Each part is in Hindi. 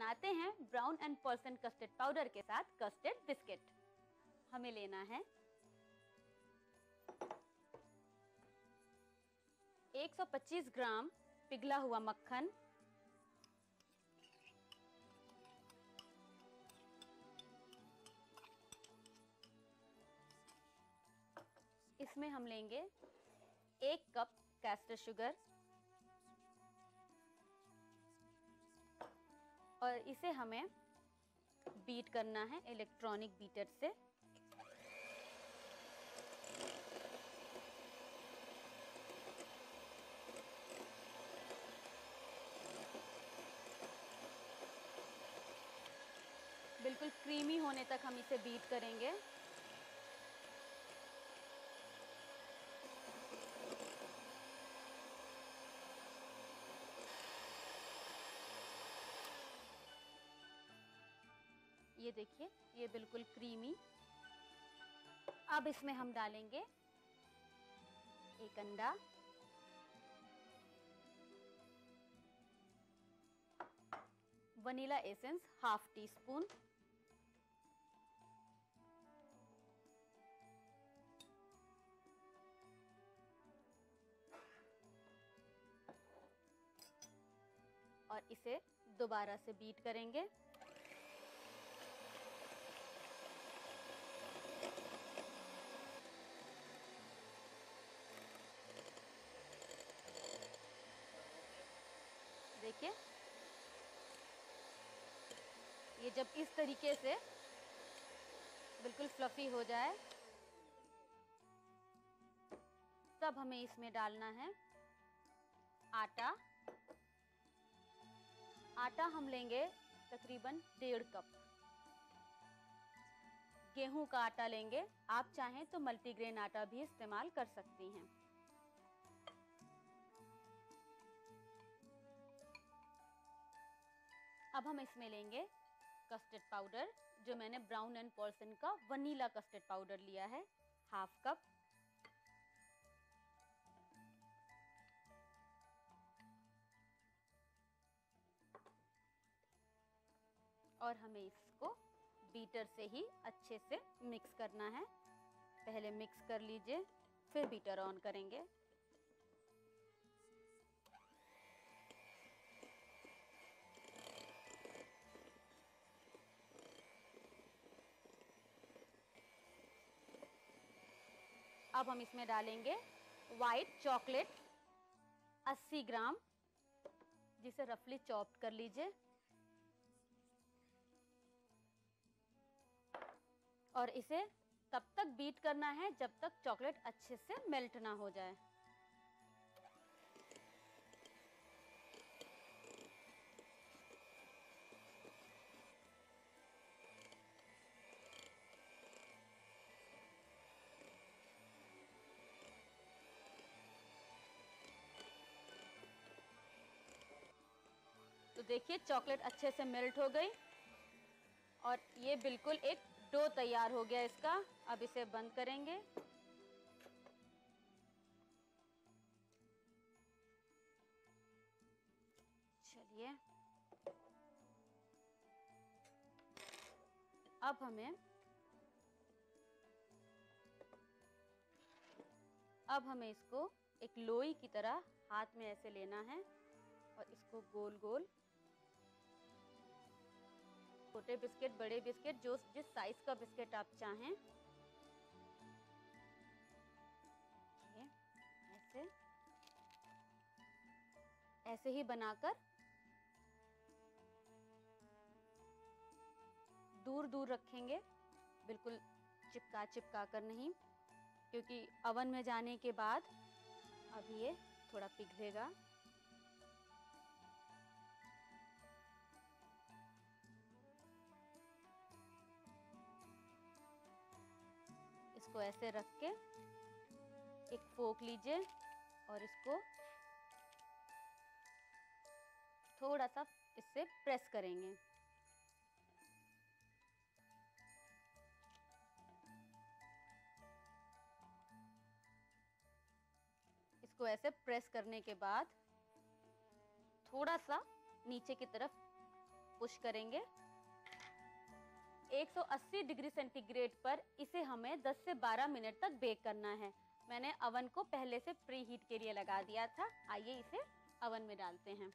बनाते हैं brown and person custard powder के साथ कस्टर्ड बिस्किट। हमें लेना है 125 ग्राम पिघला हुआ मक्खन, इसमें हम लेंगे 1 कप कैस्टर शुगर और इसे हमें बीट करना है इलेक्ट्रॉनिक बीटर से। बिल्कुल क्रीमी होने तक हम इसे बीट करेंगे। ये देखिए, ये बिल्कुल क्रीमी। अब इसमें हम डालेंगे 1 अंडा, वनीला एसेंस ½ टीस्पून, और इसे दोबारा से बीट करेंगे। देखिए, ये जब इस तरीके से बिल्कुल फ्लफी हो जाए तब हमें इसमें डालना है आटा। आटा हम लेंगे तकरीबन 1.5 कप। गेहूं का आटा लेंगे, आप चाहें तो मल्टीग्रेन आटा भी इस्तेमाल कर सकती हैं। अब हम इसमें लेंगे कस्टर्ड पाउडर, जो मैंने ब्राउन एंड पर्सन का वनीला कस्टर्ड पाउडर लिया है, ½ कप। और हमें इसको बीटर से ही अच्छे से मिक्स करना है। पहले मिक्स कर लीजिए, फिर बीटर ऑन करेंगे। अब हम इसमें डालेंगे व्हाइट चॉकलेट 80 ग्राम, जिसे रफली चॉप्ड कर लीजिए, और इसे तब तक बीट करना है जब तक चॉकलेट अच्छे से मेल्ट ना हो जाए। तो देखिए, चॉकलेट अच्छे से मेल्ट हो गई और ये बिल्कुल एक डो तैयार हो गया इसका। अब इसे बंद करेंगे। चलिए, अब हमें इसको एक लोई की तरह हाथ में ऐसे लेना है और इसको गोल गोल, छोटे बिस्किट, बड़े बिस्किट, जो जिस साइज का बिस्किट आप चाहें, ऐसे ही बनाकर दूर दूर रखेंगे, बिल्कुल चिपका चिपका कर नहीं, क्योंकि अवन में जाने के बाद अब ये थोड़ा पिघलेगा। इसको ऐसे रख के एक फोक लीजिए और इसको थोड़ा सा इससे प्रेस करेंगे। इसको ऐसे प्रेस करने के बाद थोड़ा सा नीचे की तरफ पुश करेंगे। 180 डिग्री सेंटीग्रेड पर इसे हमें 10 से 12 मिनट तक बेक करना है। मैंने अवन को पहले से प्री हीट के लिए लगा दिया था। आइए इसे अवन में डालते हैं।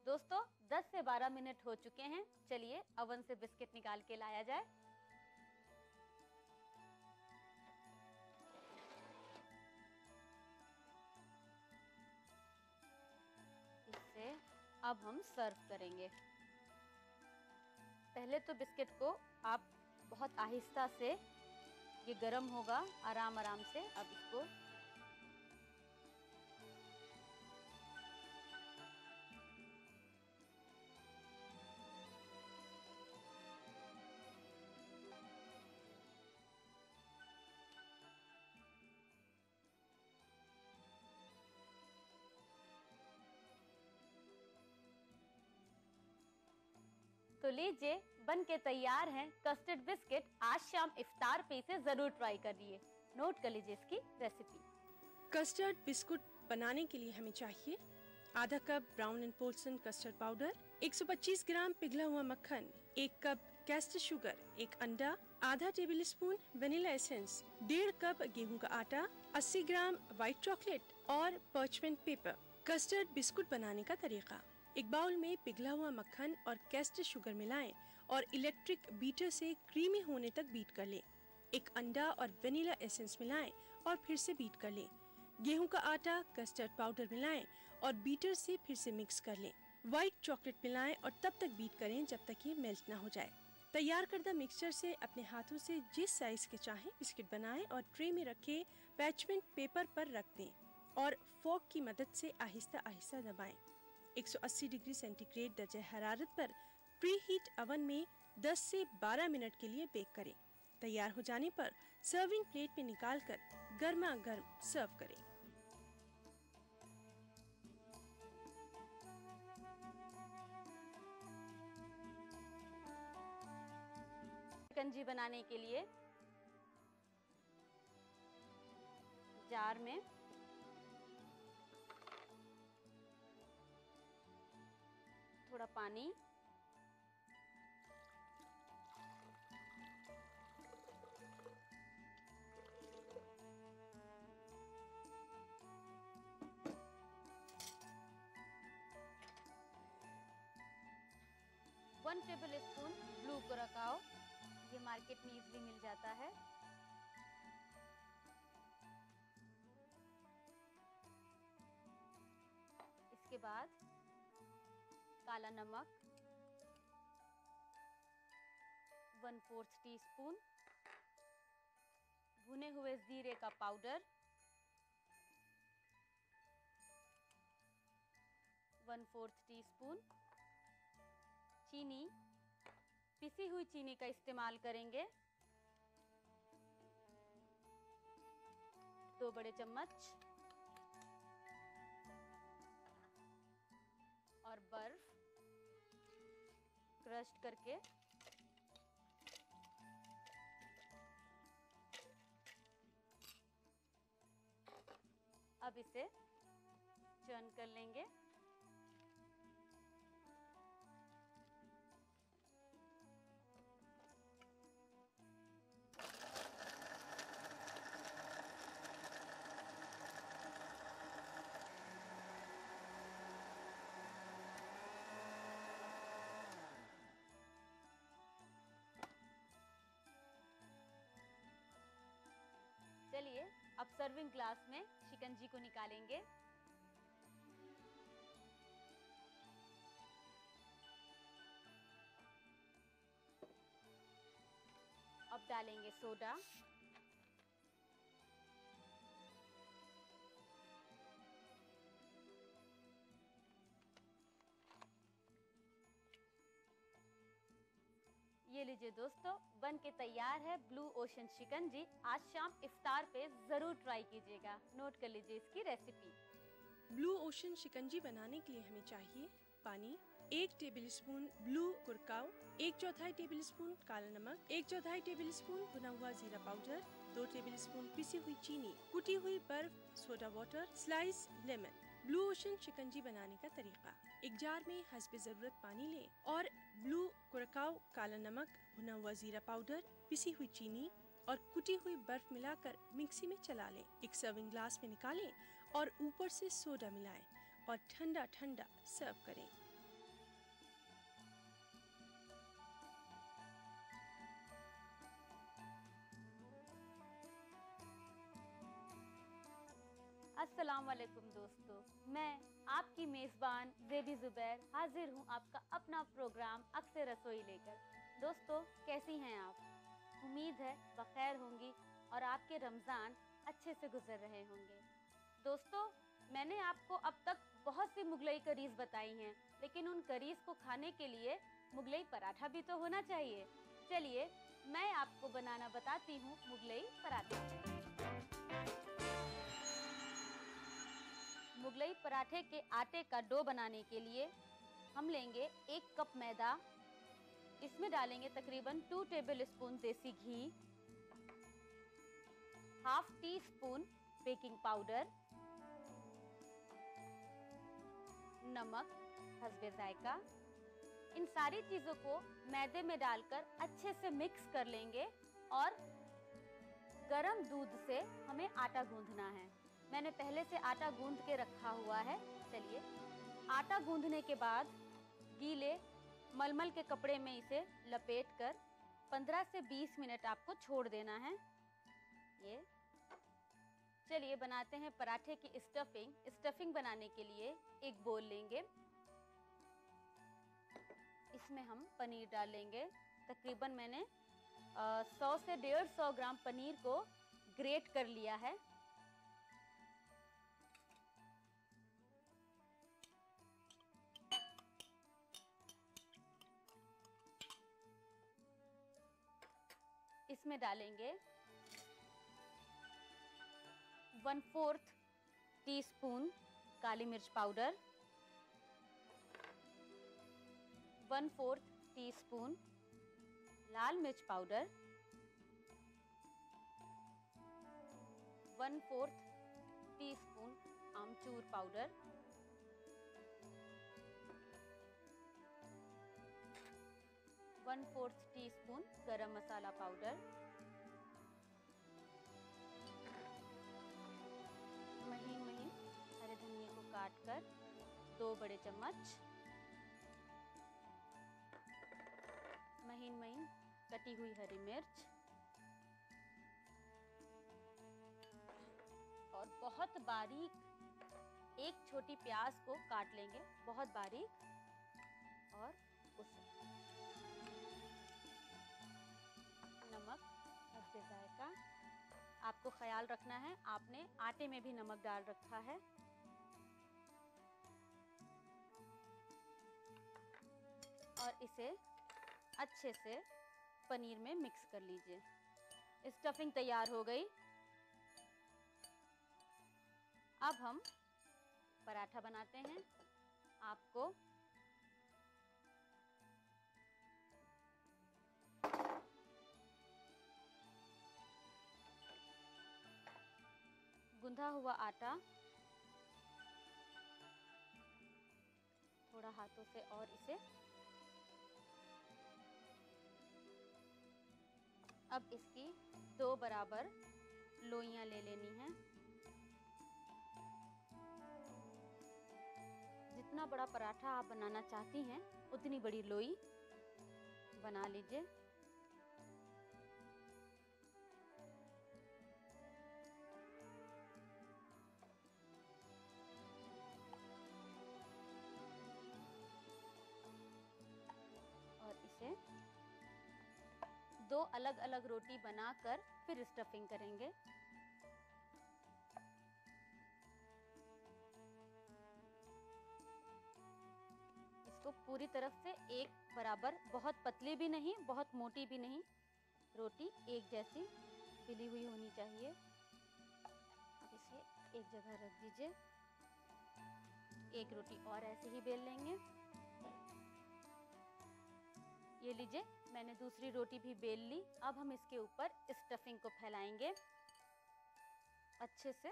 दोस्तों 10 से 12 मिनट हो चुके हैं। चलिए अवन से बिस्किट निकाल के लाया जाए। इससे अब हम सर्व करेंगे। पहले तो बिस्किट को आप बहुत आहिस्ता से, ये गरम होगा, आराम आराम से अब इसको तो लीजिए बन के तैयार हैं कस्टर्ड बिस्किट। आज शाम इफ्तार पे इसे जरूर ट्राई करिए। नोट कर लीजिए इसकी रेसिपी। कस्टर्ड बिस्कुट बनाने के लिए हमें चाहिए आधा cup brown and Polson custard powder, 125 ग्राम पिघला हुआ मक्खन, 1 कप कैस्टर शुगर, 1 अंडा, आधा table spoon vanilla essence, 1.5 cup गेहूं का आटा, 80 ग्राम व्हाइट चॉकलेट और पर्चमेंट पेपर। कस्टर्ड बिस्कुट बनाने का तरीका: एक बाउल में पिघला हुआ मक्खन और कैस्टर शुगर मिलाएं और इलेक्ट्रिक बीटर से क्रीमी होने तक बीट कर लें। एक अंडा और वेनिला एसेंस मिलाएं और फिर से बीट कर लें। गेहूं का आटा, कस्टर्ड पाउडर मिलाएं और बीटर से फिर से मिक्स कर लें। व्हाइट चॉकलेट मिलाएं और तब तक बीट करें जब तक ये मेल्ट ना हो जाए। तैयार करदा मिक्सचर से अपने हाथों से जिस साइज के चाहें बिस्किट बनाएं और ट्रे में रखे पैचमेंट पेपर पर रख दें और फोर्क की मदद से आहिस्ता आहिस्ता दबाएं। 180 डिग्री सेंटीग्रेड दर्जे हरारत पर प्री हीट अवन में 10 से 12 मिनट के लिए बेक करें। तैयार हो जाने पर सर्विंग प्लेट में निकालकर गर्मा गर्म सर्व करें। शिकंजी बनाने के लिए जार में थोड़ा पानी, one table spoon blue Curaçao, ये मार्केट में इजीली मिल जाता है। इसके बाद काला नमक 1/4 टीस्पून, भुने हुए जीरे का पाउडर 1/4 टीस्पून, चीनी, पिसी हुई चीनी का इस्तेमाल करेंगे 2 बड़े चम्मच, और बर्फ क्रश करके अब इसे चर्न कर लेंगे। चलिए अब सर्विंग ग्लास में शिकंजी को निकालेंगे। अब डालेंगे सोडा, ये लीजिए दोस्तों, बन के तैयार है ब्लू ओशन शिकंजी। आज शाम इफ्तार पे जरूर ट्राई कीजिएगा। नोट कर लीजिए इसकी रेसिपी। ब्लू ओशन शिकंजी बनाने के लिए हमें चाहिए पानी 1 टेबलस्पून ब्लू कुरकाओ, 1/4 टेबलस्पून काला नमक, 1/4 टेबलस्पून भुना हुआ जीरा पाउडर, 2 टेबलस्पून पिसी हुई चीनी, कुटी हुई बर्फ, soda water, slice lemon. Blue ocean शिकंजी बनाने का तरीका। एक जार में हस्बे ज़रूरत पानी लें और ब्लू कुरकाओ, काला नमक, भुना हुआ जीरा पाउडर, पिसी हुई चीनी और कुटी हुई बर्फ मिलाकर मिक्सी में चला लें। एक सर्विंग ग्लास में निकालें और ऊपर से सोडा मिलाएं और ठंडा ठंडा सर्व करें। अस्सलाम वालेकुम दोस्तों, मैं आपकी मेज़बान ज़ेबी ज़ुबैर हाजिर हूँ आपका अपना प्रोग्राम अक्सर रसोई लेकर। दोस्तों, कैसी हैं आप? उम्मीद है बखैर होंगी और आपके रमज़ान अच्छे से गुजर रहे होंगे। दोस्तों, मैंने आपको अब तक बहुत सी मुगलई करीज़ बताई हैं, लेकिन उन करीज़ को खाने के लिए मुगलई पराठा भी तो होना चाहिए। चलिए मैं आपको बनाना बताती हूँ मुगलई पराठा। मुगलई पराठे के आटे का डो बनाने के लिए हम लेंगे 1 कप मैदा। इसमें डालेंगे तकरीबन 2 टेबलस्पून देसी घी, ½ टीस्पून बेकिंग पाउडर, नमक हस्बे जायका। इन सारी चीजों को मैदे में डालकर अच्छे से मिक्स कर लेंगे और गरम दूध से हमें आटा गूंथना है। मैंने पहले से आटा गूंथ के रखा हुआ है। चलिए, आटा गूंथने के बाद गीले मलमल के कपड़े में इसे लपेटकर 15 से 20 मिनट आपको छोड़ देना है। ये चलिए बनाते हैं पराठे की स्टफिंग। स्टफिंग बनाने के लिए एक बोल लेंगे। इसमें हम पनीर डालेंगे। तकरीबन मैंने 100 से 150 ग्राम पनीर को ग्रेट कर लिया है। इसमें डालेंगे 1/4 टीस्पून काली मिर्च पाउडर, 1/4 टीस्पून लाल मिर्च पाउडर, 1/4 टीस्पून आमचूर पाउडर, 1/4 टीस्पून गरम मसाला पाउडर, महीन महीन हरे धनिया को काटकर 2 बड़े चम्मच, महीन महीन कटी हुई हरी मिर्च और बहुत बारीक एक छोटी प्याज को काट लेंगे, बहुत बारीक। और उसे नमक हस्बे जायका। आपको ख्याल रखना है, आपने आटे में भी नमक डाल रखा है। और इसे अच्छे से पनीर में मिक्स कर लीजिए। स्टफिंग तैयार हो गई। अब हम पराठा बनाते हैं। आपको गूंधा हुआ आटा थोड़ा हाथों से और इसे अब इसकी 2 बराबर लोइयां ले लेनी है। जितना बड़ा पराठा आप बनाना चाहती हैं उतनी बड़ी लोई बना लीजिए। और इसे 2 अलग अलग रोटी बनाकर फिर स्टफिंग करेंगे। इसको पूरी तरफ से एक बराबर, बहुत पतली भी नहीं बहुत मोटी भी नहीं, रोटी एक जैसी पिली हुई होनी चाहिए। अब इसे एक जगह रख दीजिए। एक रोटी और ऐसे ही बेल लेंगे। ये लीजिए, मैंने दूसरी रोटी भी बेल ली। अब हम इसके ऊपर स्टफिंग को फैलाएंगे अच्छे से,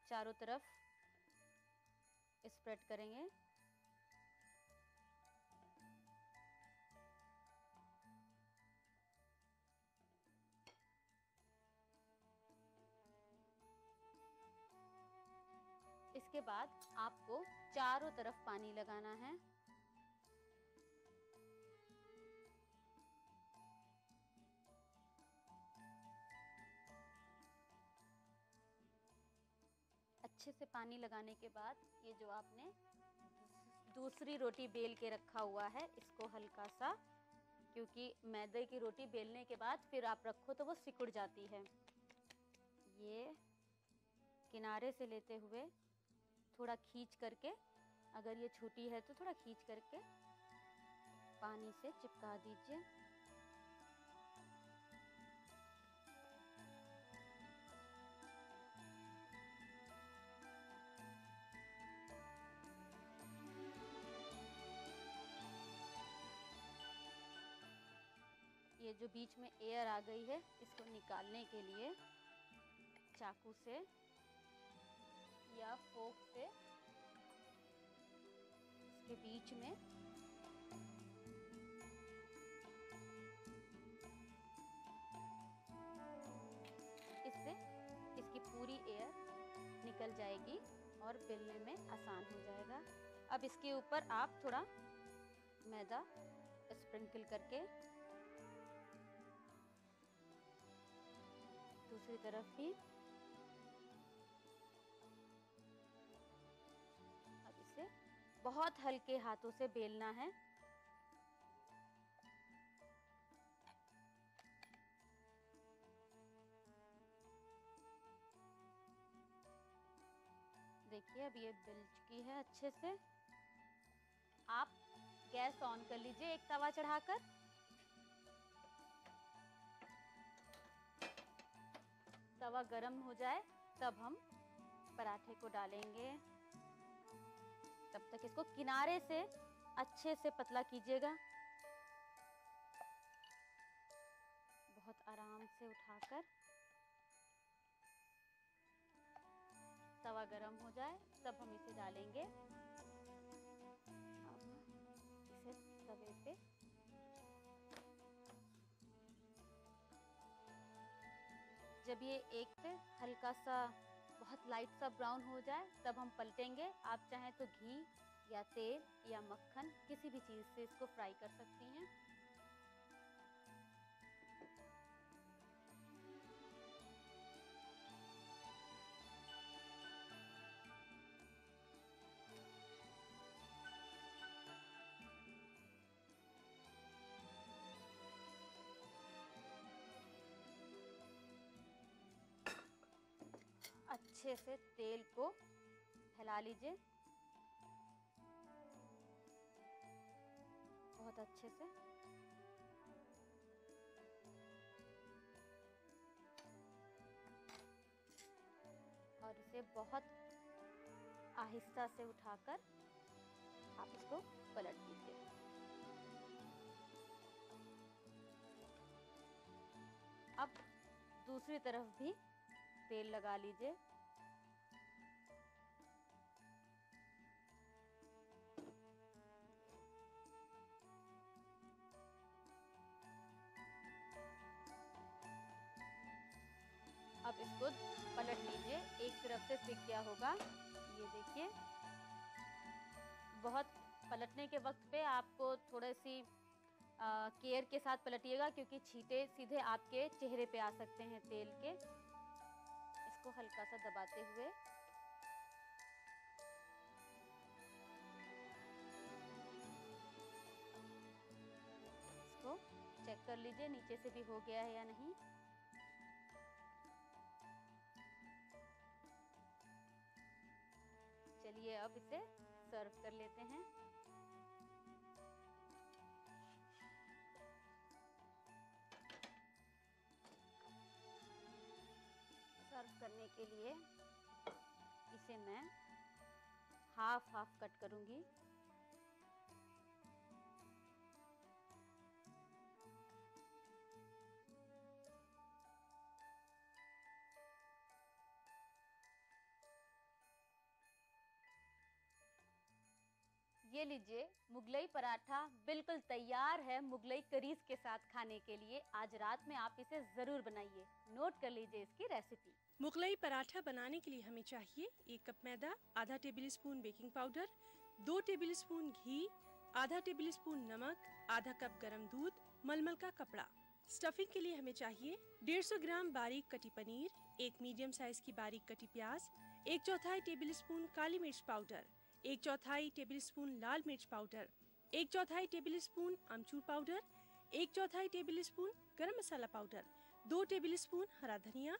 चारों तरफ स्प्रेड करेंगे। इसके बाद आपको चारों तरफ पानी लगाना है। अच्छे से पानी लगाने के बाद ये जो आपने दूसरी रोटी बेल के रखा हुआ है, इसको हल्का सा, क्योंकि मैदे की रोटी बेलने के बाद फिर आप रखो तो वो सिकुड़ जाती है, ये किनारे से लेते हुए थोड़ा खींच करके, अगर ये छोटी है तो थोड़ा खींच करके पानी से चिपका दीजिए। ये जो बीच में एयर आ गई है, इसको निकालने के लिए चाकू से या फोक से इसके बीच में इससे इसकी पूरी एयर निकल जाएगी और बेलने में आसान हो जाएगा। अब इसके ऊपर आप थोड़ा मैदा स्प्रिंकल करके दूसरी तरफ भी, अब इसे बहुत हल्के हाथों से बेलना है। देखिए अब ये बेल चुकी है अच्छे से। आप गैस ऑन कर लीजिए एक तवा चढ़ाकर। तवा गरम हो जाए तब हम पराठे को डालेंगे। तब तक इसको किनारे से अच्छे से पतला कीजिएगा, बहुत आराम से उठाकर। तवा गरम हो जाए तब हम इसे डालेंगे। अब इसे तवे पे जब ये एक पे हल्का सा बहुत लाइट सा ब्राउन हो जाए तब हम पलटेंगे। आप चाहें तो घी या तेल या मक्खन किसी भी चीज़ से इसको फ्राई कर सकती हैं। अच्छे से तेल को फैला लीजिए, बहुत अच्छे से। और इसे बहुत आहिस्ता से उठाकर आप इसको पलट दीजिए। अब दूसरी तरफ भी तेल लगा लीजिए। अब इसको पलट लीजिए, एक तरफ से सिक गया होगा, ये देखिए। बहुत पलटने के वक्त पे आपको थोड़ी सी केयर के साथ पलटिएगा, क्योंकि छींटे सीधे आपके चेहरे पे आ सकते हैं तेल के। इसको हल्का सा दबाते हुए इसको चेक कर लीजिए नीचे से भी हो गया है या नहीं। चलिए अब इसे सर्व कर लेते हैं। सर्व करने के लिए इसे मैं हाफ हाफ कट करूंगी। ये लीजिए, मुगलई पराठा बिल्कुल तैयार है मुगलई करीज के साथ खाने के लिए। आज रात में आप इसे ज़रूर बनाइए। नोट कर लीजिए इसकी रेसिपी। मुगलई पराठा बनाने के लिए हमें चाहिए 1 कप मैदा, आधा tablespoon baking powder, 2 tablespoon घी, आधा टेबल स्पून नमक, आधा कप गरम दूध, मलमल का कपड़ा। स्टफिंग के लिए हमें चाहिए 150 ग्राम बारीक कटी पनीर, 1 मीडियम साइज की बारीक कटी प्याज, 1/4 टेबल स्पून काली मिर्च पाउडर, 1/4 टेबल स्पून लाल मिर्च पाउडर, 1/4 टेबल स्पून अमचूर पाउडर, 1/4 टेबल स्पून गरम मसाला पाउडर, 2 टेबल स्पून हरा धनिया,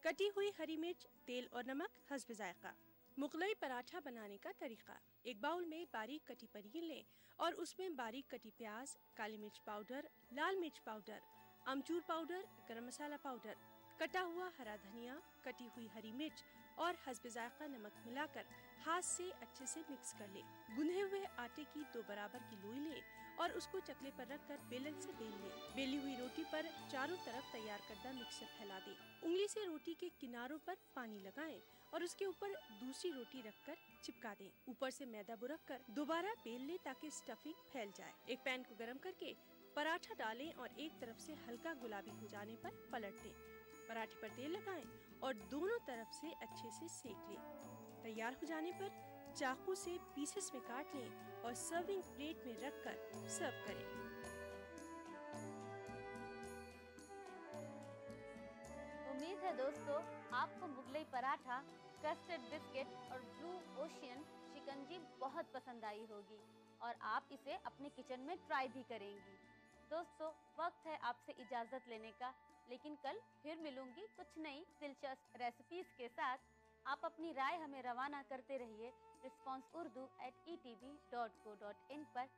कटी हुई हरी मिर्च, तेल और नमक हस्ब जायका। मुगलई पराठा बनाने का तरीका। एक बाउल में बारीक कटी पनीर लें और उसमें बारीक कटी प्याज, काली मिर्च पाउडर, लाल मिर्च पाउडर, अमचूर पाउडर, गरम मसाला पाउडर, कटा हुआ हरा धनिया, कटी हुई हरी मिर्च और हस्ब जायका नमक मिलाकर हाथ से अच्छे से मिक्स कर ले। गुंदे हुए आटे की 2 बराबर की लोई ले और उसको चकले पर रखकर बेलन से बेल ले। बेली हुई रोटी पर चारों तरफ तैयार करदा मिक्सर फैला दे। उंगली से रोटी के किनारों पर पानी लगाएं और उसके ऊपर दूसरी रोटी रखकर चिपका दें। ऊपर से मैदा बुरक कर दोबारा बेल ले ताकि स्टफिंग फैल जाए। एक पैन को गरम करके पराठा डालें और एक तरफ से हल्का गुलाबी हो जाने पर पलट दें। पराठे पर तेल लगाएं और दोनों तरफ से अच्छे से सेक लें। तैयार हो जाने पर चाकू से पीसेस में काट लें और सर्विंग प्लेट में रखकर सर्व करें। उम्मीद है दोस्तों आपको मुगलई पराठा, कस्टर्ड बिस्किट और ब्लू ओशियन शिकंजी बहुत पसंद आई होगी और आप इसे अपने किचन में ट्राई भी करेंगी। दोस्तों वक्त है आपसे इजाज़त लेने का, लेकिन कल फिर मिलूंगी कुछ नई दिलचस्प रेसिपीज के साथ। आप अपनी राय हमें रवाना करते रहिए responseurdu@etv.co.in पर।